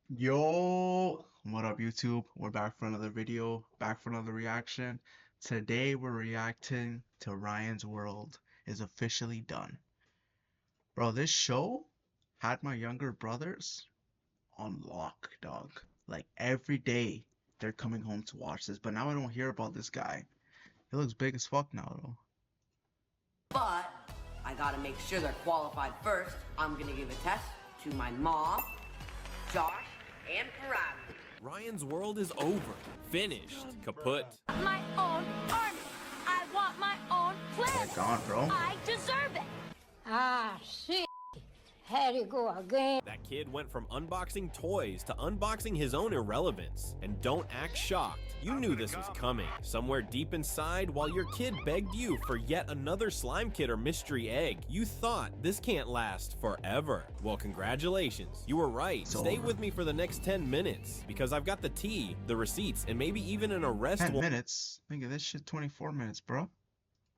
Yo, what up, YouTube? We're back for another video, back for another reaction. Today we're reacting to Ryan's World is officially done. Bro, this show had my younger brothers on lock, dog. Like every day they're coming home to watch this, but now I don't hear about this guy. He looks big as fuck now, though. But I gotta make sure they're qualified first. I'm gonna give a test to my mom, Josh, and Ferrari. Ryan's World is over. Finished. Kaput. My own army. I want my own planet. Gone, bro. I deserve it. Ah, shit. Here you go again. That kid went from unboxing toys to unboxing his own irrelevance. And don't act shocked. You knew this was coming. Somewhere deep inside, while your kid begged you for yet another slime kit or mystery egg, you thought this can't last forever. Well, congratulations. You were right. Stay with me for the next 10 minutes, because I've got the tea, the receipts, and maybe even an arrest 10 minutes? Think of this shit, 24 minutes, bro.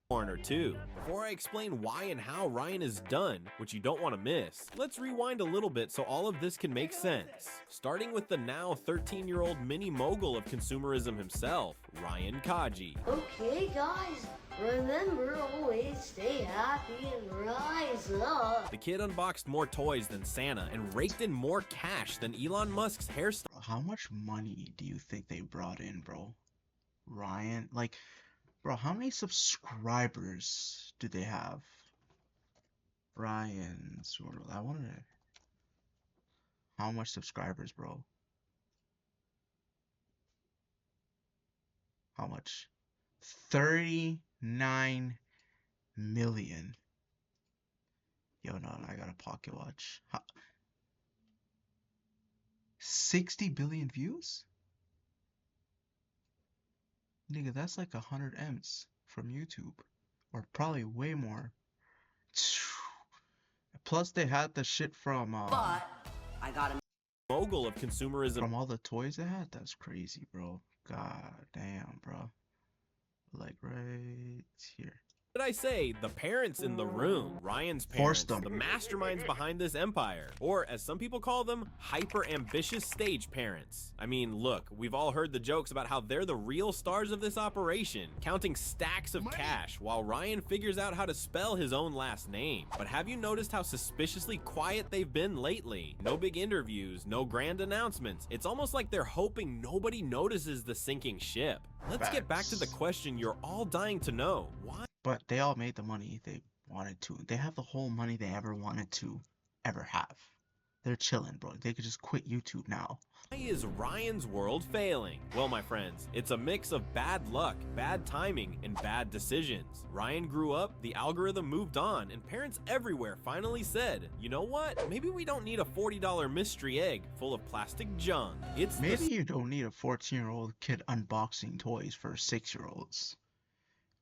Or two. Before I explain why and how Ryan is done, which you don't want to miss, let's rewind a little bit so all of this can make sense. Starting with the now 13-year-old mini mogul of consumerism himself, Ryan Kaji. Okay, guys, remember always stay happy and rise up. The kid unboxed more toys than Santa and raked in more cash than Elon Musk's hairstyle. How much money do you think they brought in, bro? Ryan, like, bro, how many subscribers do they have? Ryan's World. I wonder how much subscribers, bro. How much? 39 million. Yo, no, I got a pocket watch. 60 billion views? Nigga, that's like 100 M's from YouTube. Or probably way more. Plus, they had the shit from, But I gotta Mogul of consumerism. From all the toys they had? That's crazy, bro. God damn, bro. Like, right here. Did I say the parents in the room? Ryan's parents, Forced them. the masterminds behind this empire, or as some people call them, hyper-ambitious stage parents. I mean, look, we've all heard the jokes about how they're the real stars of this operation, counting stacks of cash while Ryan figures out how to spell his own last name. But have you noticed how suspiciously quiet they've been lately? No big interviews, no grand announcements. It's almost like they're hoping nobody notices the sinking ship. Let's get back to the question you're all dying to know. Why? But they all made the money they wanted to. They have the whole money they ever wanted to ever have. They're chilling, bro. They could just quit YouTube now. Why is Ryan's World failing? Well, my friends, it's a mix of bad luck, bad timing, and bad decisions. Ryan grew up, the algorithm moved on, and parents everywhere finally said, you know what? Maybe we don't need a $40 mystery egg full of plastic junk. Maybe you don't need a 14-year-old kid unboxing toys for 6-year-olds.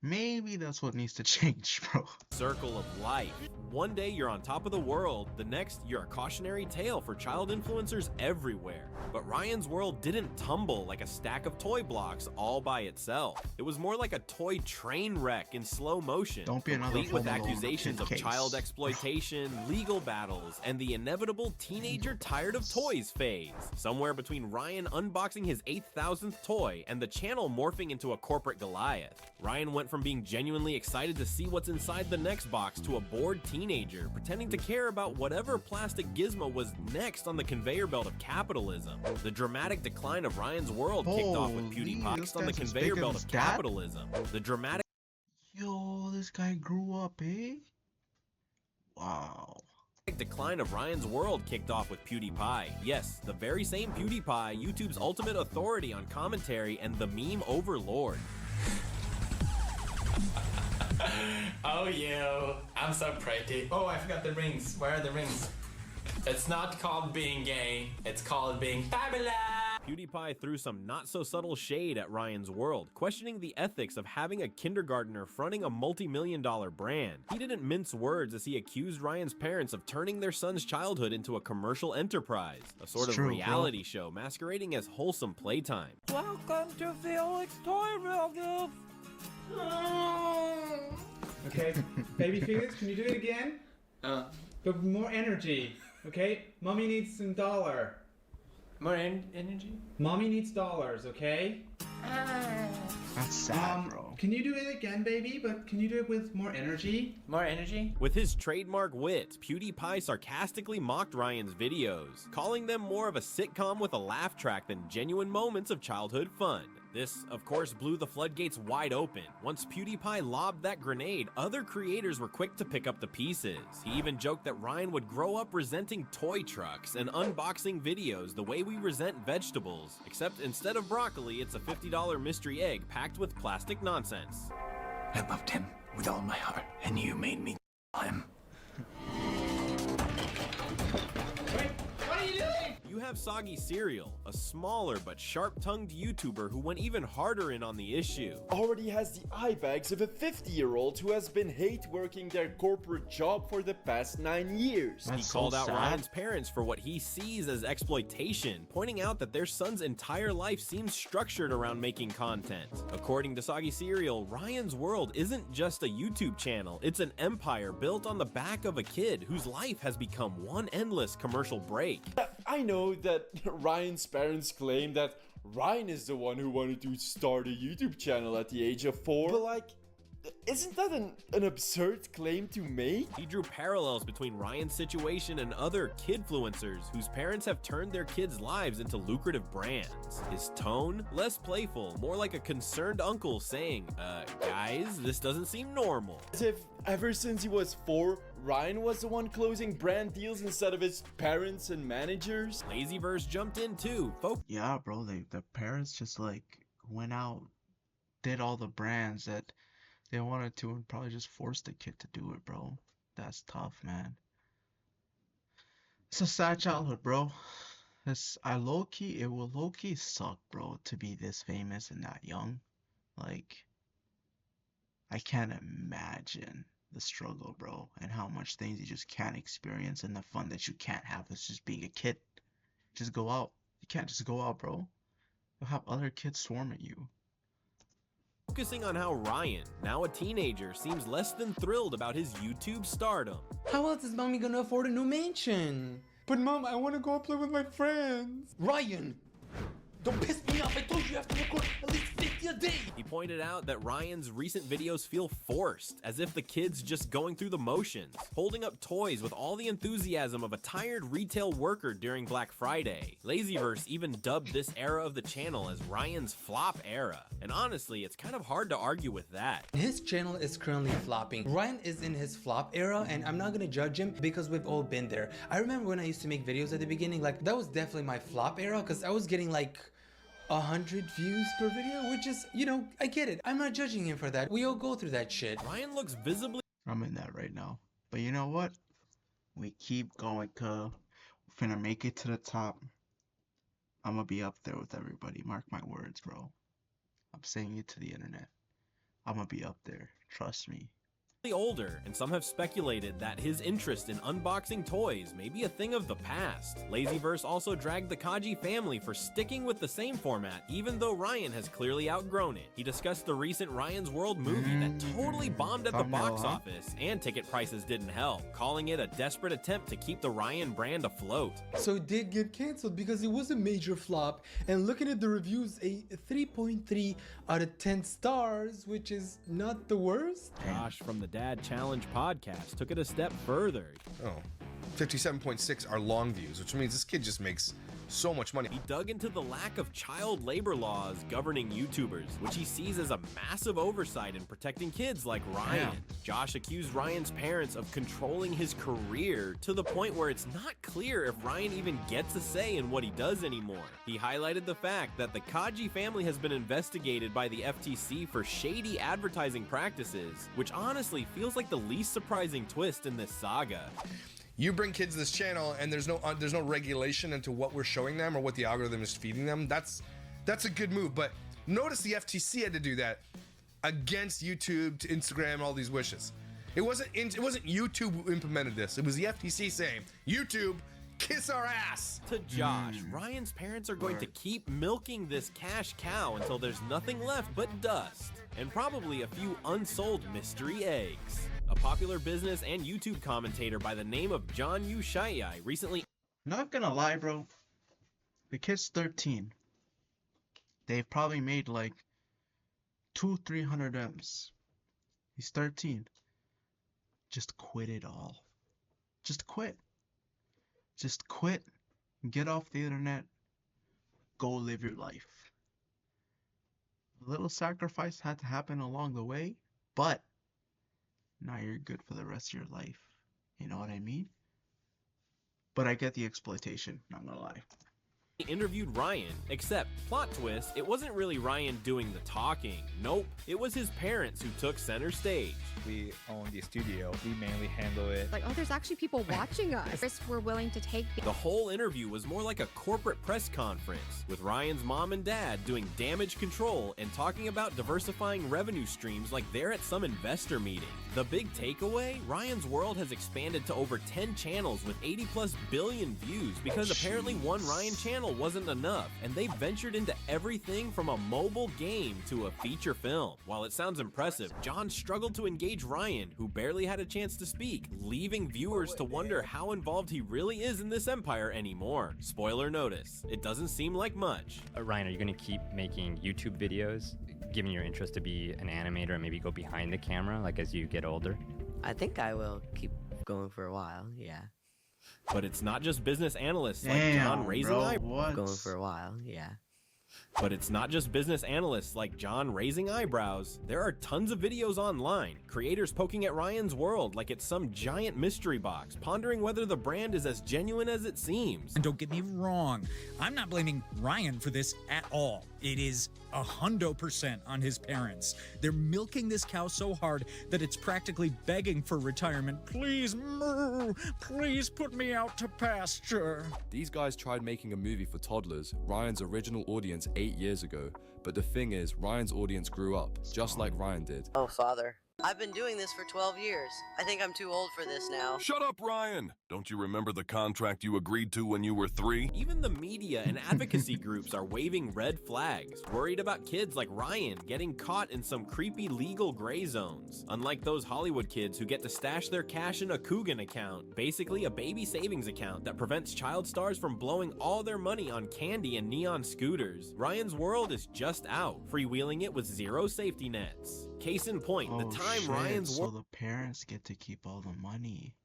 Maybe that's what needs to change, bro. Circle of life. One day you're on top of the world, the next you're a cautionary tale for child influencers everywhere. But Ryan's World didn't tumble like a stack of toy blocks all by itself. It was more like a toy train wreck in slow motion. Don't be another complete with accusations of child exploitation, legal battles, and the inevitable teenager tired of toys phase. Somewhere between Ryan unboxing his 8,000th toy and the channel morphing into a corporate Goliath. Ryan went from being genuinely excited to see what's inside the next box to a bored teenager pretending to care about whatever plastic gizmo was next on the conveyor belt of capitalism. The dramatic decline of Ryan's World kicked off with PewDiePie on the conveyor belt of capitalism. The dramatic Yo, this guy grew up, eh? Wow. decline of Ryan's World kicked off with PewDiePie. Yes, the very same PewDiePie, YouTube's ultimate authority on commentary and the meme overlord. Oh, you. I'm so pretty. Oh, I forgot the rings. Where are the rings? It's not called being gay. It's called being fabulous. PewDiePie threw some not-so-subtle shade at Ryan's World, questioning the ethics of having a kindergartner fronting a multi-million-dollar brand. He didn't mince words as he accused Ryan's parents of turning their son's childhood into a commercial enterprise, a sort of reality show masquerading as wholesome playtime. Welcome to Felix Toy Review. Okay, baby Felix, can you do it again? But with more energy, okay? Mommy needs some dollar. More energy? Mommy needs dollars, okay? That's sad, bro. Can you do it again, baby? But can you do it with more energy? More energy? With his trademark wit, PewDiePie sarcastically mocked Ryan's videos, calling them more of a sitcom with a laugh track than genuine moments of childhood fun. This, of course, blew the floodgates wide open. Once PewDiePie lobbed that grenade, other creators were quick to pick up the pieces. He even joked that Ryan would grow up resenting toy trucks and unboxing videos the way we resent vegetables, except instead of broccoli, it's a $50 mystery egg packed with plastic nonsense. I loved him with all my heart, and you made me him. You have Soggy Cereal, a smaller but sharp-tongued YouTuber who went even harder in on the issue. Already has the eye bags of a 50-year-old who has been hate working their corporate job for the past 9 years. He called out Ryan's parents for what he sees as exploitation, pointing out that their son's entire life seems structured around making content. According to Soggy Cereal, Ryan's world isn't just a YouTube channel, it's an empire built on the back of a kid whose life has become one endless commercial break. I know that Ryan's parents claim that Ryan is the one who wanted to start a YouTube channel at the age of 4, but like, isn't that an absurd claim to make? He drew parallels between Ryan's situation and other kidfluencers whose parents have turned their kids' lives into lucrative brands. His tone, less playful, more like a concerned uncle saying, guys, this doesn't seem normal. As if ever since he was 4, Ryan was the one closing brand deals instead of his parents and managers. Lazyverse jumped in too. Yeah, bro, the parents just like went out, did all the brands that they wanted to, and probably just forced the kid to do it, bro. That's tough, man. It's a sad childhood, bro. It will low-key suck, bro, to be this famous and that young. Like, I can't imagine the struggle, bro, and how much things you just can't experience, and the fun that you can't have as just being a kid. Just go out. You can't just go out, bro. You'll have other kids swarm at you. Focusing on how Ryan, now a teenager, seems less than thrilled about his YouTube stardom. How else is mommy gonna afford a new mansion? But mom, I want to go play with my friends. Ryan! Don't piss me off, I told you you have to record at least 50 a day! He pointed out that Ryan's recent videos feel forced, as if the kid's just going through the motions, holding up toys with all the enthusiasm of a tired retail worker during Black Friday. Lazyverse even dubbed this era of the channel as Ryan's flop era, and honestly, it's kind of hard to argue with that. His channel is currently flopping. Ryan is in his flop era, and I'm not gonna judge him because we've all been there. I remember when I used to make videos at the beginning, like, that was definitely my flop era, because I was getting like 100 views per video, which is, you know, I get it. I'm not judging him for that. We all go through that shit. Ryan looks visibly... I'm in that right now. But you know what? We keep going, cuz. We're finna make it to the top. I'm gonna be up there with everybody. Mark my words, bro. I'm saying it to the internet. I'm gonna be up there. Trust me. older, and some have speculated that his interest in unboxing toys may be a thing of the past. Lazyverse also dragged the Kaji family for sticking with the same format, even though Ryan has clearly outgrown it. He discussed the recent Ryan's World movie that totally bombed at the box office, and ticket prices didn't help, calling it a desperate attempt to keep the Ryan brand afloat. So it did get cancelled because it was a major flop, and looking at the reviews, a 3.3 out of 10 stars, which is not the worst. Josh from the Dad Challenge podcast took it a step further. Oh, 57.6 are long views, which means this kid just makes so much money. He dug into the lack of child labor laws governing YouTubers, which he sees as a massive oversight in protecting kids like Ryan. Josh accused Ryan's parents of controlling his career to the point where it's not clear if Ryan even gets a say in what he does anymore. He highlighted the fact that the Kaji family has been investigated by the FTC for shady advertising practices, which honestly feels like the least surprising twist in this saga. You bring kids to this channel and there's no regulation into what we're showing them or what the algorithm is feeding them. That's a good move, but notice the FTC had to do that against YouTube, to Instagram, all these wishes. It wasn't YouTube who implemented this. It was the FTC saying, YouTube, kiss our ass. To Josh, Ryan's parents are going to keep milking this cash cow until there's nothing left but dust, and probably a few unsold mystery eggs. A popular business and YouTube commentator by the name of John Yu Shaiai recently... Not gonna lie, bro. The kid's 13. They've probably made like 200-300 M's. He's 13. Just quit it all. Just quit. Just quit. Get off the internet. Go live your life. A little sacrifice had to happen along the way, but now you're good for the rest of your life. You know what I mean? But I get the exploitation, not gonna lie. Interviewed Ryan, except, plot twist, it wasn't really Ryan doing the talking. Nope, it was his parents who took center stage. We own the studio. We mainly handle it. Like, oh, there's actually people watching us. We're willing to take... The whole interview was more like a corporate press conference, with Ryan's mom and dad doing damage control and talking about diversifying revenue streams like they're at some investor meeting. The big takeaway? Ryan's World has expanded to over 10 channels with 80+ billion views because apparently one Ryan channel wasn't enough, and they ventured into everything from a mobile game to a feature film. While it sounds impressive, John struggled to engage Ryan, who barely had a chance to speak, leaving viewers to wonder how involved he really is in this empire anymore. Spoiler notice, it doesn't seem like much. Ryan, are you going to keep making YouTube videos, given your interest to be an animator and maybe go behind the camera, like as you get older? I think I will keep going for a while, yeah. But it's not just business analysts like John raising eyebrows. Going for a while, yeah. But it's not just business analysts like John raising eyebrows. There are tons of videos online, creators poking at Ryan's World like it's some giant mystery box, pondering whether the brand is as genuine as it seems. And don't get me wrong, I'm not blaming Ryan for this at all. It is 100% on his parents. They're milking this cow so hard that it's practically begging for retirement. Please, moo, please put me out to pasture. These guys tried making a movie for toddlers, Ryan's original audience 8 years ago. But the thing is, Ryan's audience grew up, just like Ryan did. Oh, father. I've been doing this for 12 years. I think I'm too old for this now. Shut up, Ryan! Don't you remember the contract you agreed to when you were 3? Even the media and advocacy groups are waving red flags, worried about kids like Ryan getting caught in some creepy legal gray zones. Unlike those Hollywood kids who get to stash their cash in a Coogan account, basically a baby savings account that prevents child stars from blowing all their money on candy and neon scooters. Ryan's World is just out, freewheeling it with zero safety nets. Case in point, the time Ryan's World... So the parents get to keep all the money.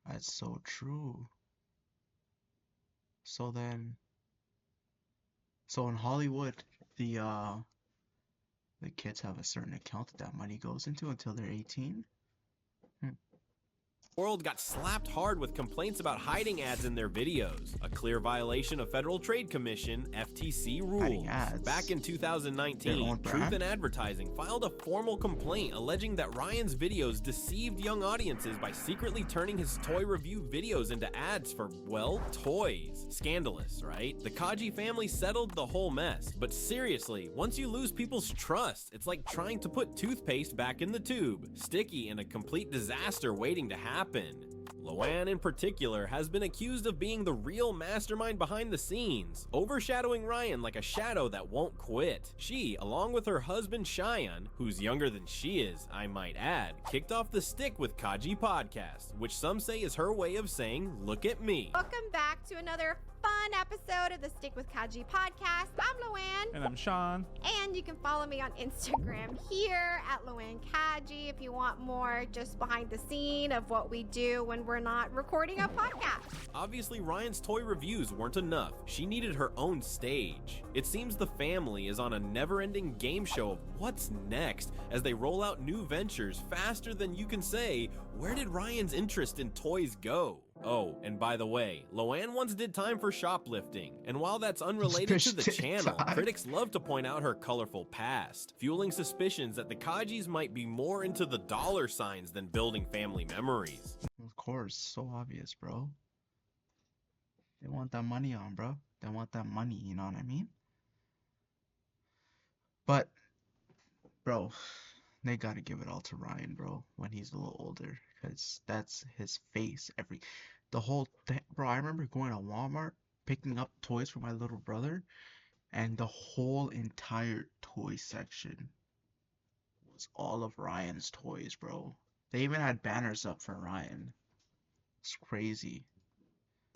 That's so true. So then... So in Hollywood, the kids have a certain account that money goes into until they're 18? World got slapped hard with complaints about hiding ads in their videos, a clear violation of Federal Trade Commission (FTC) rules. Back in 2019, Truth in Advertising filed a formal complaint alleging that Ryan's videos deceived young audiences by secretly turning his toy review videos into ads for, well, toys. Scandalous, right? The Kaji family settled the whole mess, but seriously, once you lose people's trust, it's like trying to put toothpaste back in the tube, sticky and a complete disaster waiting to happen. Luann in particular has been accused of being the real mastermind behind the scenes, overshadowing Ryan like a shadow that won't quit. She, along with her husband Cheyenne, who's younger than she is, I might add, kicked off the stick with Kaji Podcast, which some say is her way of saying, look at me. Welcome back to another fun episode of the Stick with Kaji podcast. I'm Luann. And I'm Sean. And you can follow me on Instagram here at Luann Kaji if you want more just behind the scene of what we do when we're not recording a podcast. Obviously, Ryan's toy reviews weren't enough. She needed her own stage. It seems the family is on a never-ending game show of what's next as they roll out new ventures faster than you can say, where did Ryan's interest in toys go? Oh, and by the way, Luann once did time for shoplifting, and while that's unrelated to the channel, critics love to point out her colorful past, fueling suspicions that the Kajis might be more into the dollar signs than building family memories. Of course, so obvious, bro. They want that money on, bro. They want that money, you know what I mean? But, bro, they gotta give it all to Ryan, bro, when he's a little older, because that's his face. Bro, I remember going to Walmart, picking up toys for my little brother, and the whole entire toy section was all of Ryan's toys, bro. They even had banners up for Ryan. It's crazy.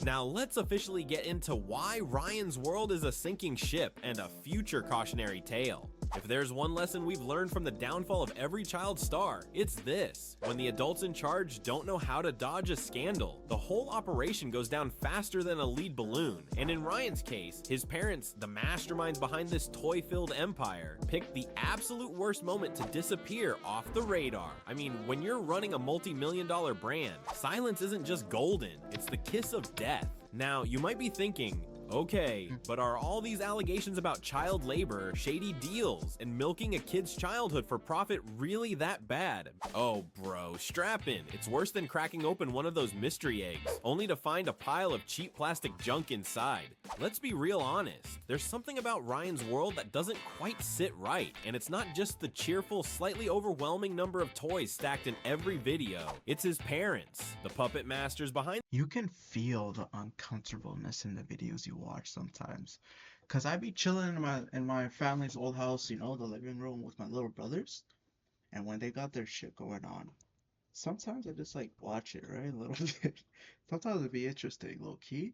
Now let's officially get into why Ryan's World is a sinking ship and a future cautionary tale. If there's one lesson we've learned from the downfall of every child star, it's this. When the adults in charge don't know how to dodge a scandal, the whole operation goes down faster than a lead balloon. And in Ryan's case, his parents, the masterminds behind this toy-filled empire, picked the absolute worst moment to disappear off the radar. I mean, when you're running a multi-million-dollar brand, silence isn't just golden, it's the kiss of death. Now, you might be thinking, okay, but are all these allegations about child labor, shady deals, and milking a kid's childhood for profit really that bad? Oh bro, strap in. It's worse than cracking open one of those mystery eggs, only to find a pile of cheap plastic junk inside. Let's be real honest. There's something about Ryan's World that doesn't quite sit right, and it's not just the cheerful, slightly overwhelming number of toys stacked in every video. It's his parents, the puppet masters behind. You can feel the uncomfortableness in the videos you watch sometimes, cause I be chilling in my family's old house, you know, the living room with my little brothers, and when they got their shit going on, sometimes I just like watch it, right, a little bit. Sometimes it'd be interesting, low key,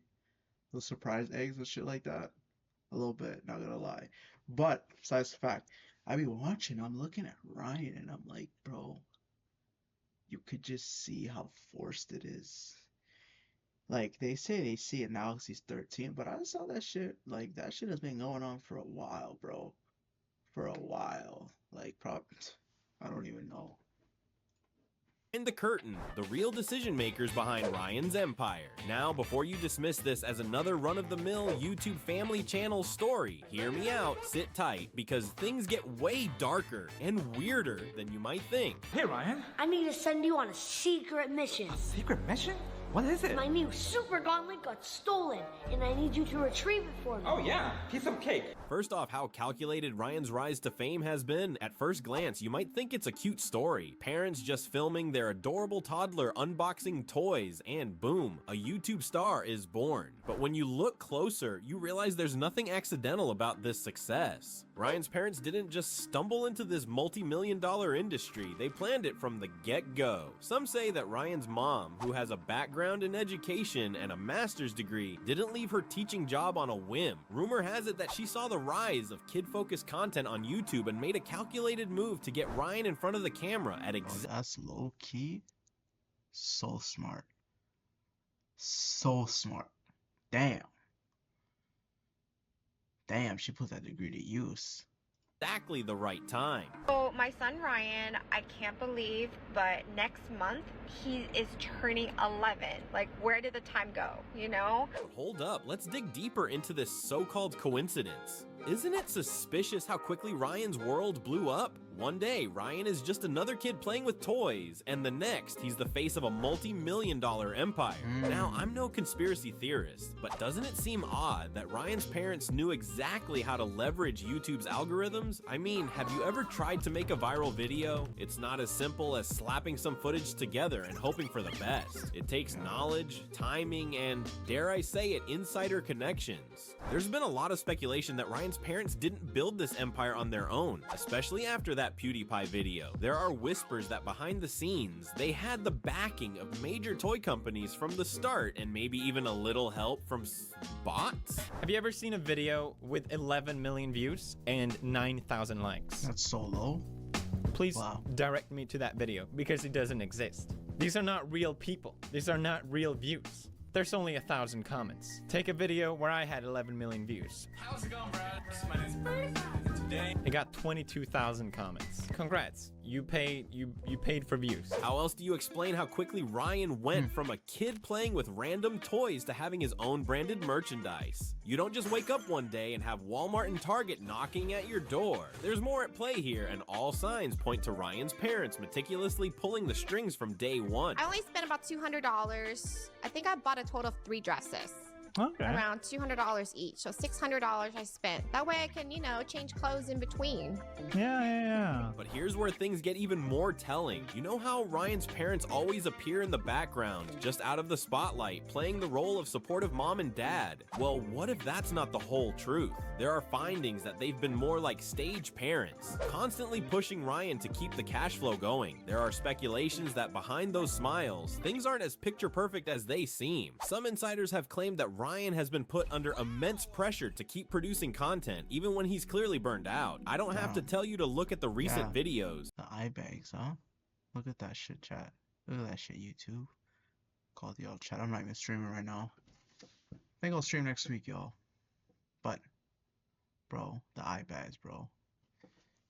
little surprise eggs and shit like that, a little bit, not gonna lie. But besides the fact, I be watching, I'm looking at Ryan, and I'm like, bro, you could just see how forced it is. Like, they say they see it now because he's 13, but I saw that shit, like, that shit has been going on for a while, bro. For a while. Like, I don't even know. In the curtain, the real decision makers behind Ryan's empire. Now, before you dismiss this as another run-of-the-mill YouTube family channel story, hear me out, sit tight, because things get way darker and weirder than you might think. Hey, Ryan. I need to send you on a secret mission. Secret mission? What is it? My new super gauntlet got stolen, and I need you to retrieve it for me. Oh yeah, piece of cake. First off, how calculated Ryan's rise to fame has been. At first glance, you might think it's a cute story. Parents just filming their adorable toddler unboxing toys, and boom, a YouTube star is born. But when you look closer, you realize there's nothing accidental about this success. Ryan's parents didn't just stumble into this multi-million-dollar industry, they planned it from the get-go. Some say that Ryan's mom, who has a background in education and a master's degree, didn't leave her teaching job on a whim. Rumor has it that she saw the rise of kid-focused content on YouTube and made a calculated move to get Ryan in front of the camera at that's low-key so smart. So smart. Damn. Damn, she put that degree to use. Exactly the right time. So my son Ryan, I can't believe, but next month he is turning 11. Like, where did the time go, you know? Hold up, let's dig deeper into this so-called coincidence. Isn't it suspicious how quickly Ryan's world blew up? One day, Ryan is just another kid playing with toys, and the next, he's the face of a multi-million-dollar empire. Now, I'm no conspiracy theorist, but doesn't it seem odd that Ryan's parents knew exactly how to leverage YouTube's algorithms? I mean, have you ever tried to make a viral video? It's not as simple as slapping some footage together and hoping for the best. It takes knowledge, timing, and, dare I say it, insider connections. There's been a lot of speculation that Ryan's parents didn't build this empire on their own, especially after that PewDiePie video. There are whispers that behind the scenes, they had the backing of major toy companies from the start, and maybe even a little help from bots? Have you ever seen a video with 11 million views and 9,000 likes? That's so low. Please direct me to that video, because it doesn't exist. These are not real people. These are not real views. There's only 1,000 comments. Take a video where I had 11 million views. How's it going, Brad? My name's Brad. Today It got 22,000 comments. Congrats. You paid for views. How else do you explain how quickly Ryan went from a kid playing with random toys to having his own branded merchandise? You don't just wake up one day and have Walmart and Target knocking at your door. There's more at play here, and all signs point to Ryan's parents meticulously pulling the strings from day one. I only spent about $200. I think I bought a total of 3 dresses. Around $200 each, so $600 I spent. That way I can, you know, change clothes in between. Yeah. But here's where things get even more telling. You know how Ryan's parents always appear in the background, just out of the spotlight, playing the role of supportive mom and dad? Well, what if that's not the whole truth? There are findings that they've been more like stage parents, constantly pushing Ryan to keep the cash flow going. There are speculations that behind those smiles, things aren't as picture perfect as they seem. Some insiders have claimed that Ryan has been put under immense pressure to keep producing content, even when he's clearly burned out. I don't have to tell you to look at the recent videos. The eye bags, huh? Look at that shit, chat. Look at that shit, YouTube. Call the old chat. I'm not even streaming right now. I think I'll stream next week, y'all. But, bro, the eye bags, bro.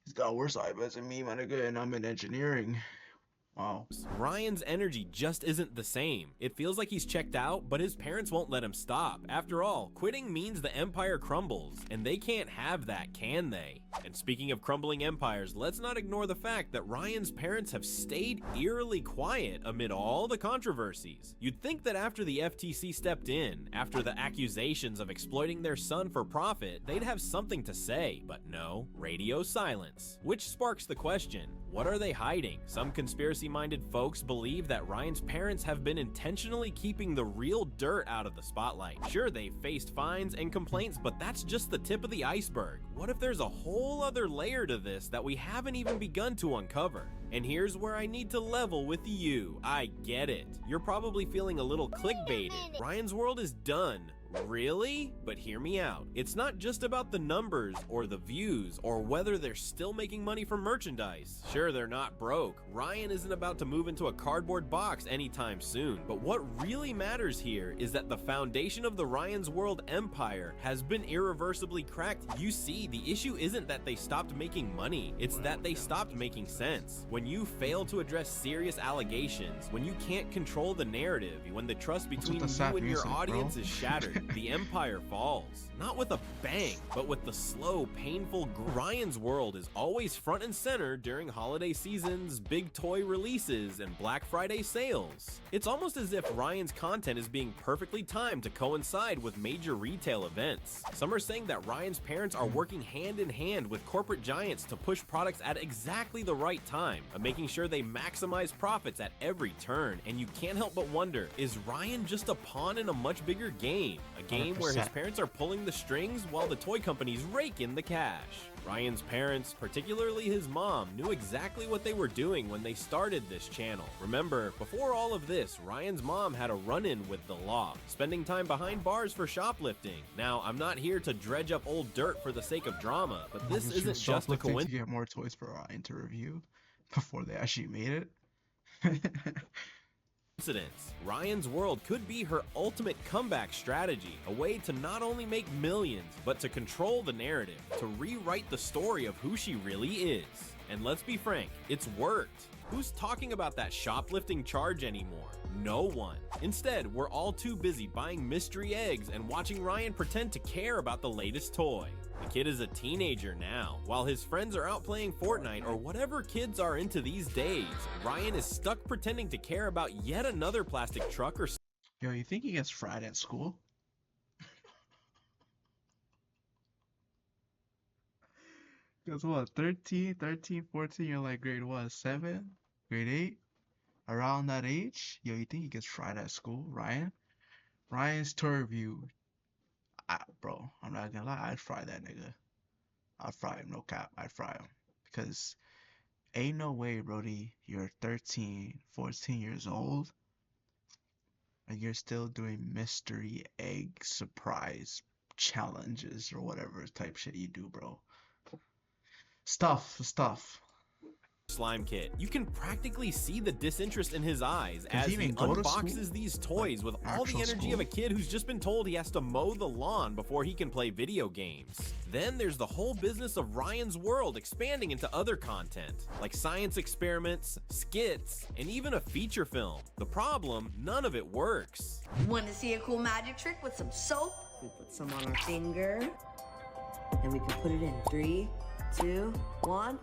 He's got worse eye bags than me, my nigga, and I'm in engineering. Wow. Ryan's energy just isn't the same. It feels like he's checked out, but his parents won't let him stop. After all, quitting means the empire crumbles, and they can't have that, can they? And speaking of crumbling empires, let's not ignore the fact that Ryan's parents have stayed eerily quiet amid all the controversies. You'd think that after the FTC stepped in, after the accusations of exploiting their son for profit, they'd have something to say, but no, radio silence. Which sparks the question, what are they hiding? Some conspiracy-minded folks believe that Ryan's parents have been intentionally keeping the real dirt out of the spotlight. Sure, they've faced fines and complaints, but that's just the tip of the iceberg. What if there's a whole other layer to this that we haven't even begun to uncover? And here's where I need to level with you. I get it. You're probably feeling a little clickbaited. Ryan's World is done. Really? But hear me out. It's not just about the numbers or the views or whether they're still making money from merchandise. Sure, they're not broke. Ryan isn't about to move into a cardboard box anytime soon. But what really matters here is that the foundation of the Ryan's World empire has been irreversibly cracked. You see, the issue isn't that they stopped making money. It's that they stopped making sense. When you fail to address serious allegations, when you can't control the narrative, when the trust between you and your audience is shattered, the empire falls. Not with a bang, but with the slow, painful Ryan's World is always front and center during holiday seasons, big toy releases, and Black Friday sales. It's almost as if Ryan's content is being perfectly timed to coincide with major retail events. Some are saying that Ryan's parents are working hand in hand with corporate giants to push products at exactly the right time, making sure they maximize profits at every turn. And you can't help but wonder, is Ryan just a pawn in a much bigger game? A game where his parents are pulling the strings while the toy companies rake in the cash. Ryan's parents, particularly his mom, knew exactly what they were doing when they started this channel. Remember, before all of this, Ryan's mom had a run-in with the law, spending time behind bars for shoplifting. Now, I'm not here to dredge up old dirt for the sake of drama, but this isn't just a coincidence. To get more toys for Ryan to review before they actually made it. Ryan's World could be her ultimate comeback strategy, a way to not only make millions, but to control the narrative, to rewrite the story of who she really is. And let's be frank, it's worked. Who's talking about that shoplifting charge anymore? No one. Instead, we're all too busy buying mystery eggs and watching Ryan pretend to care about the latest toy. The kid is a teenager now. While his friends are out playing Fortnite or whatever kids are into these days, Ryan is stuck pretending to care about yet another plastic truck or... Yo, you think he gets fried at school? Because what, 13, 14, you're like grade what, 7? Grade 8? Around that age? Yo, you think he gets fried at school, Ryan? Ryan's toy review. Bro, I'm not gonna lie, I'd fry that nigga. I'd fry him, no cap, I'd fry him. Because ain't no way, Brody, you're 13, 14 years old, and you're still doing mystery egg surprise challenges or whatever type shit you do, bro. Stuff. Slime kit. You can practically see the disinterest in his eyes as he unboxes these toys with all the energy of a kid who's just been told he has to mow the lawn before he can play video games. Then there's the whole business of Ryan's World expanding into other content, like science experiments, skits, and even a feature film. The problem, none of it works. Want to see a cool magic trick with some soap? We put some on our finger, and we can put it in 3, 2, 1.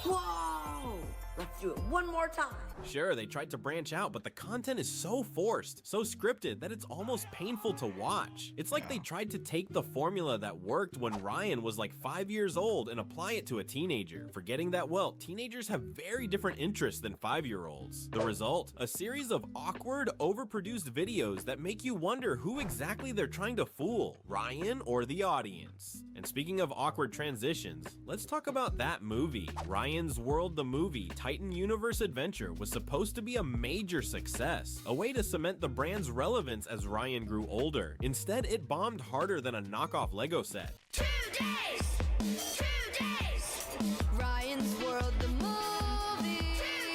Whoa! Let's do it one more time. Sure, they tried to branch out, but the content is so forced, so scripted, that it's almost painful to watch. It's like they tried to take the formula that worked when Ryan was like 5 years old and apply it to a teenager, forgetting that, well, teenagers have very different interests than 5-year-olds. The result? A series of awkward, overproduced videos that make you wonder who exactly they're trying to fool, Ryan or the audience. And speaking of awkward transitions, let's talk about that movie. Ryan's World the movie, Titan Universe Adventure, was supposed to be a major success, a way to cement the brand's relevance as Ryan grew older. Instead, it bombed harder than a knockoff Lego set. 2 days! 2 days! Ryan's World the movie!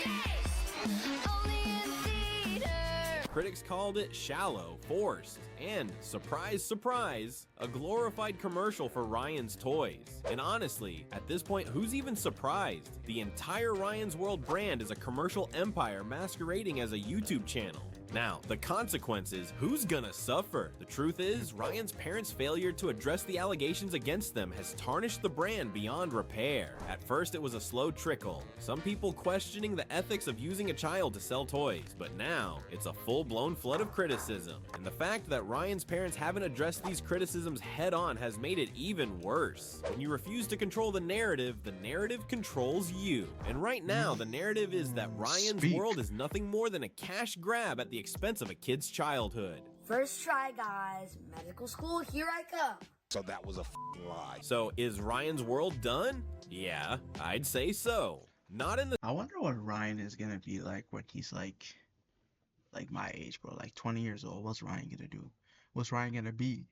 2 days! Only in theater! Critics called it shallow, forced, and, surprise, surprise, a glorified commercial for Ryan's toys. And honestly, at this point, who's even surprised? The entire Ryan's World brand is a commercial empire masquerading as a YouTube channel. Now, the consequences, who's gonna suffer? The truth is, Ryan's parents' failure to address the allegations against them has tarnished the brand beyond repair. At first, it was a slow trickle, some people questioning the ethics of using a child to sell toys, but now, it's a full-blown flood of criticism. And the fact that Ryan's parents haven't addressed these criticisms head-on has made it even worse. When you refuse to control the narrative controls you. And right now, the narrative is that Ryan's World is nothing more than a cash grab at the expense of a kid's childhood. First try, guys. Medical school, here I come. So that was a lie. So is Ryan's World done? Yeah, I'd say so. Not in the— I wonder what Ryan is gonna be like when he's like my age, bro. Like 20 years old. What's Ryan gonna do? What's Ryan gonna be?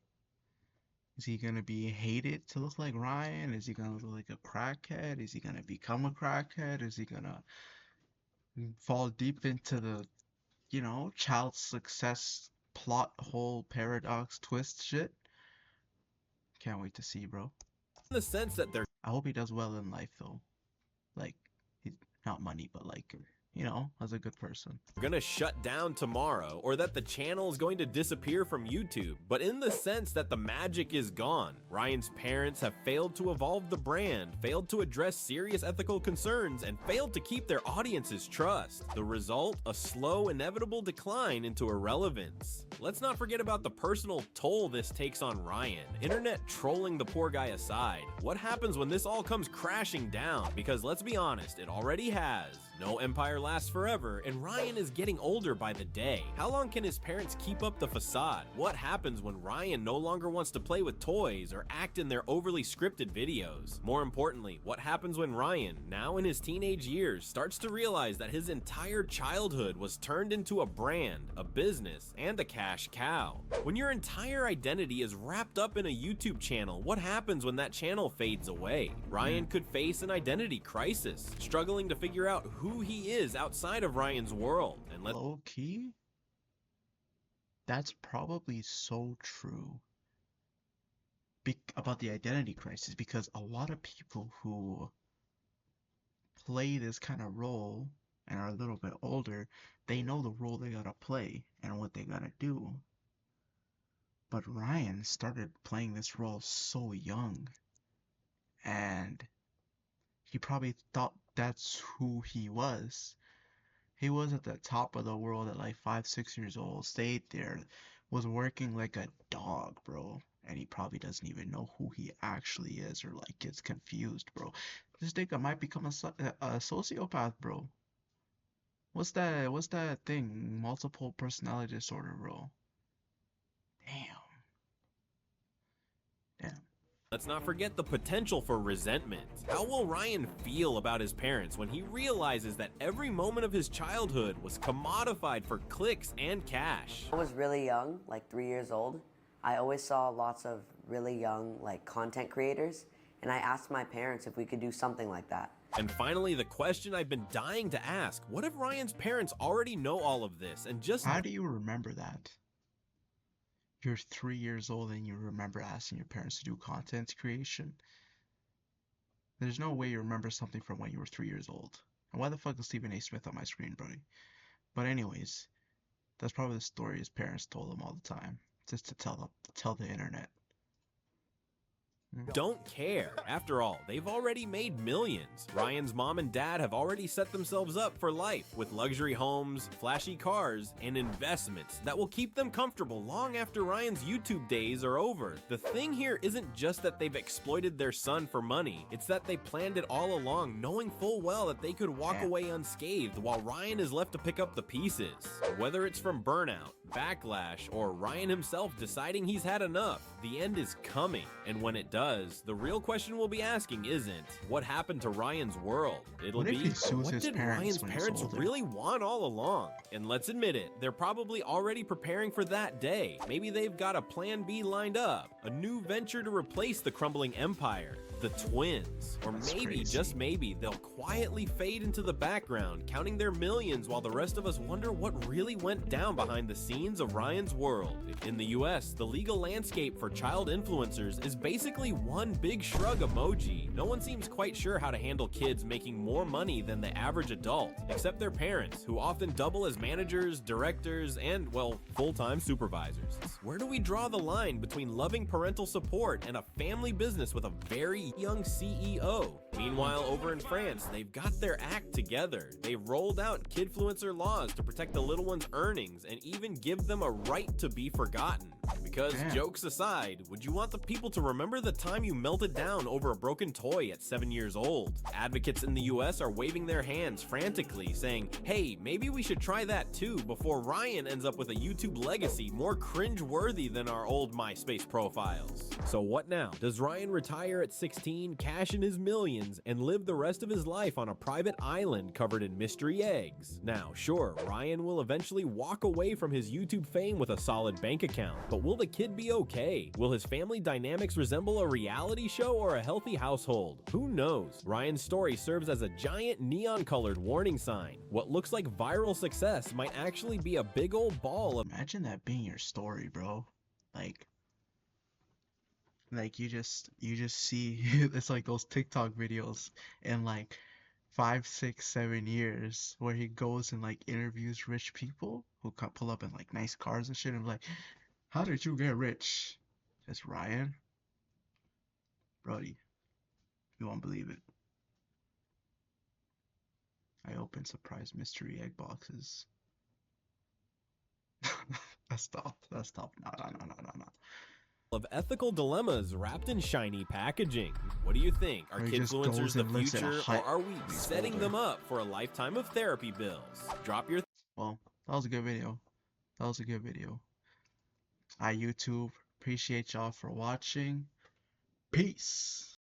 Is he gonna be hated to look like Ryan? Is he gonna look like a crackhead? Is he gonna become a crackhead? Is he gonna fall deep into the, you know, child success plot hole paradox twist shit? Can't wait to see, bro. In the sense that they're— I hope he does well in life, though. Like, he's not money, but like, you know, as a good person. gonna shut down tomorrow, or that the channel is going to disappear from YouTube, but in the sense that the magic is gone. Ryan's parents have failed to evolve the brand, failed to address serious ethical concerns, and failed to keep their audience's trust. The result? A slow, inevitable decline into irrelevance. Let's not forget about the personal toll this takes on Ryan. Internet trolling the poor guy aside, what happens when this all comes crashing down? Because let's be honest, it already has. No empire lasts forever, and Ryan is getting older by the day. How long can his parents keep up the facade? What happens when Ryan no longer wants to play with toys or act in their overly scripted videos? More importantly, what happens when Ryan, now in his teenage years, starts to realize that his entire childhood was turned into a brand, a business, and a cash cow? When your entire identity is wrapped up in a YouTube channel, what happens when that channel fades away? Ryan could face an identity crisis, struggling to figure out who he is outside of Ryan's world. And low key, that's probably so true about the identity crisis, because a lot of people who play this kind of role and are a little bit older, they know the role they gotta play and what they gotta do. But Ryan started playing this role so young, and he probably thought that's who he was. He was at the top of the world at like 5-6 years old, stayed there, was working like a dog, bro. And he probably doesn't even know who he actually is, or like gets confused, bro. This nigga might become a sociopath, bro. What's that thing? Multiple personality disorder, bro. Damn. let's not forget the potential for resentment. How will Ryan feel about his parents when he realizes that every moment of his childhood was commodified for clicks and cash? I was really young, like 3 years old. I always saw lots of really young, like, content creators, and I asked my parents if we could do something like that. And finally, the question I've been dying to ask: what if Ryan's parents already know all of this and just— How do you remember that? You're 3 years old and you remember asking your parents to do content creation? There's no way you remember something from when you were 3 years old. And why the fuck is Stephen A. Smith on my screen, buddy? But anyways, that's probably the story his parents told him all the time, just to tell the internet. don't care. After all, they've already made millions. Ryan's mom and dad have already set themselves up for life with luxury homes, flashy cars, and investments that will keep them comfortable long after Ryan's YouTube days are over. The thing here isn't just that they've exploited their son for money, it's that they planned it all along, knowing full well that they could walk away unscathed while Ryan is left to pick up the pieces. Whether it's from burnout, backlash, or Ryan himself deciding he's had enough, the end is coming, and when it does, the real question we'll be asking isn't, what happened to Ryan's world? It'll be, what did Ryan's parents really want all along? And let's admit it, they're probably already preparing for that day. Maybe they've got a plan B lined up, a new venture to replace the crumbling empire, the twins. Or maybe, just maybe, they'll quietly fade into the background, counting their millions while the rest of us wonder what really went down behind the scenes of Ryan's world. In the US, the legal landscape for child influencers is basically one big shrug emoji. No one seems quite sure how to handle kids making more money than the average adult, except their parents, who often double as managers, directors, and, well, full-time supervisors. Where do we draw the line between loving parental support and a family business with a very young CEO? Meanwhile, over in France, they've got their act together. They've rolled out kidfluencer laws to protect the little one's earnings and even give them a right to be forgotten. Because, jokes aside, would you want the people to remember the time you melted down over a broken toy at 7 years old? Advocates in the US are waving their hands frantically, saying, hey, maybe we should try that too before Ryan ends up with a YouTube legacy more cringe-worthy than our old MySpace profiles. So what now? Does Ryan retire at 16, cash in his millions, and live the rest of his life on a private island covered in mystery eggs? Now, sure, Ryan will eventually walk away from his YouTube fame with a solid bank account, but will the kid be okay? Will his family dynamics resemble a reality show or a healthy household? Who knows? Ryan's story serves as a giant neon-colored warning sign. What looks like viral success might actually be a big old ball of— Imagine that being your story, bro. Like you just see it's like those TikTok videos in like 5, 6, 7 years where he goes and like interviews rich people who pull up in like nice cars and shit and like, how did you get rich? Just Ryan. Brody, you won't believe it. I open surprise mystery egg boxes. That's tough. No. of ethical dilemmas wrapped in shiny packaging. What do you think? Are kidfluencers the future, or are we setting them up for a lifetime of therapy bills? Drop your— Well, that was a good video. Hi YouTube, appreciate y'all for watching. Peace.